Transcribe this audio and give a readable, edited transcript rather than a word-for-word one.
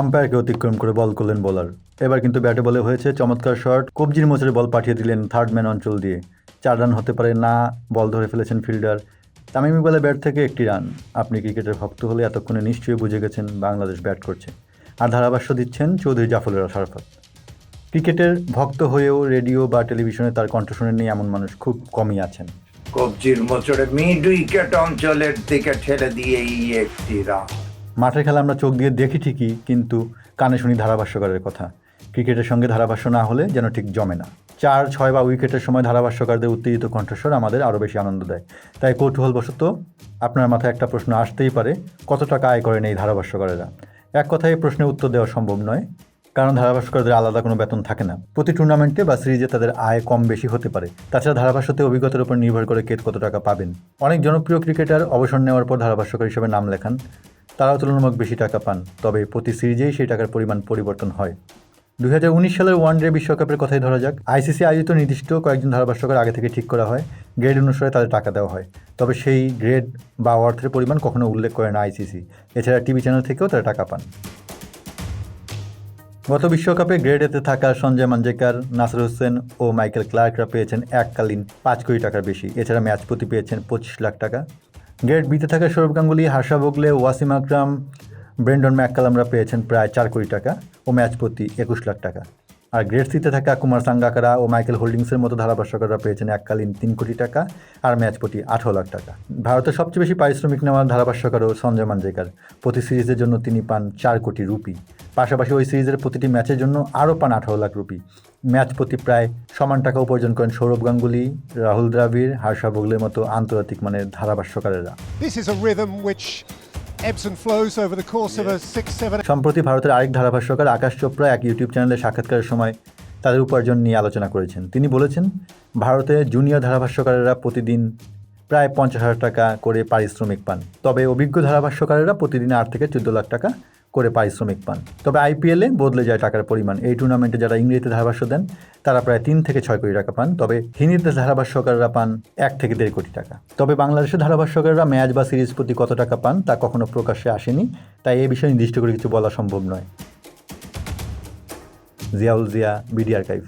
আম্পায়ারকে অতিক্রম করে বল করলেন বোলার। এবার কিন্তু ব্যাটে বলে হয়েছে চমৎকার শট, কবজির মোচড়ে বল পাঠিয়ে দিলেন থার্ড ম্যান অঞ্চল দিয়ে। 4 রান হতে পারে না, বল ধরে ফেলেছেন ফিল্ডার। তামিম ইকবালের ব্যাট থেকে 1টি রান। আপনি ক্রিকেটের ভক্ত হলে এতক্ষণে নিশ্চয়ই বুঝে গেছেন বাংলাদেশ ব্যাট করছে, আর ধারাভাষ্য দিচ্ছেন চৌধুরী জাফরের শারাফত। ক্রিকেটের ভক্ত হয়েও রেডিও বা টেলিভিশনে তার কণ্ঠ শোনেননি এমন মানুষ খুব কমই আছেন। কবজির মোচড়ে মিড উইকেট অঞ্চলের দিকে ঠেলে দিয়েই 1টি রান। মাঠের খেলা আমরা চোখ দিয়ে দেখি ঠিকই, কিন্তু কানে শুনি ধারাভাষ্যকারের কথা। ক্রিকেটের সঙ্গে ধারাভাষ্য না হলে যেন ঠিক জমে না। 4, 6 বা উইকেটের সময় ধারাভাষ্যকারদের উত্তেজিত কণ্ঠস্বর আমাদের আরও বেশি আনন্দ দেয়। তাই কৌতূহলবশত আপনার মাথায় একটা প্রশ্ন আসতেই পারে, কত টাকা আয় করেন এই ধারাভাষ্যকারেরা? এক কথায় এই প্রশ্নের উত্তর দেওয়া সম্ভব নয়, কারণ ধারাভাষ্যকারদের আলাদা কোনো বেতন থাকে না। প্রতি টুর্নামেন্টে বা সিরিজে তাদের আয় কম বেশি হতে পারে। তাছাড়া ধারাভাষ্যতে অভিজ্ঞতার উপর নির্ভর করে কে কত টাকা পাবেন। অনেক জনপ্রিয় ক্রিকেটার অবসর নেওয়ার পর ধারাভাষ্যকার হিসেবে নাম লেখান, তারাও তুলনামূলক বেশি টাকা পান, তবে প্রতি সিরিজেই সেই টাকার পরিমাণ পরিবর্তন হয়। 2019 সালের ওয়ানডে বিশ্বকাপের কথাই ধরা যাক। আইসিসি আয়োজিত নির্দিষ্ট কয়েকজন ধারাভাষ্যকার আগে থেকে ঠিক করা হয়, গ্রেড অনুসারে তাদের টাকা দেওয়া হয়। তবে সেই গ্রেড বা অর্থের পরিমাণ কখনো উল্লেখ করে না আইসিসি। এছাড়া টিভি চ্যানেল থেকেও তারা টাকা পান। গত বিশ্বকাপে গ্রেড এতে থাকা সঞ্জয় মাঞ্জেকার, নাসির হোসেন ও মাইকেল ক্লার্করা পেয়েছেন এককালীন 5 কোটি টাকার বেশি। এছাড়া ম্যাচ প্রতি পেয়েছেন 25 লাখ টাকা। গ্রেড বিতে থাকা সৌরভ গাঙ্গুলি, হার্ষা ভোগলে, ওয়াসিম আকরাম, ব্রেন্ডন ম্যাককালামরা পেয়েছেন প্রায় 4 কোটি টাকা ও ম্যাচ প্রতি 21 লাখ টাকা। আর গ্রেড সিতে থাকা কুমার সাঙ্গাকারা ও মাইকেল হোল্ডিংসের মতো ধারাভাষ্যকাররা পেয়েছেন এককালীন 3 কোটি টাকা আর ম্যাচ প্রতি 18 লাখ টাকা। ভারতের সবচেয়ে বেশি পারিশ্রমিক নেওয়া ধারাভাষ্যকারও সঞ্জয় মাঞ্জেকার। প্রতি সিরিজের জন্য তিনি পান 4 কোটি রুপি। পাশাপাশি ওই সিরিজের প্রতিটি ম্যাচের জন্য আরও পান 18 লাখ রুপি। ম্যাচ প্রতি প্রায় সমান টাকা উপার্জন করেন সৌরভ গাঙ্গুলি, রাহুল দ্রাবিড়, হার্ষা ভোগলের মতো আন্তর্জাতিক মানের ধারাভাষ্যকারেরা। সম্প্রতি ভারতের আরেক ধারাভাষ্যকার আকাশ চোপড়া এক ইউটিউব চ্যানেলে সাক্ষাৎকারের সময় তাদের উপার্জন নিয়ে আলোচনা করেছেন। তিনি বলেছেন, ভারতে জুনিয়র ধারাভাষ্যকারেরা প্রতিদিন প্রায় 50,000 টাকা করে পারিশ্রমিক পান। তবে অভিজ্ঞ ধারাভাষ্যকারেরা প্রতিদিন 8 থেকে 14 লাখ টাকা করে পারিশ্রমিক পান। তবে আইপিএলে বদলে যায় টাকার পরিমাণ। এই টুর্নামেন্টে যারা ইংরেজিতে ধারাভাষ্য দেন তারা প্রায় 3 থেকে 6 কোটি টাকা পান, তবে হিন্দিতে ধারাভাষ্যকাররা পান 1 থেকে 1.5 কোটি টাকা। তবে বাংলাদেশের ধারাভাষ্যকাররা ম্যাচ বা সিরিজ প্রতি কত টাকা পান তা কখনো প্রকাশ্যে আসেনি, তাই এই বিষয়ে নির্দিষ্ট করে কিছু বলা সম্ভব নয়। Ziaul Zia, BD archive.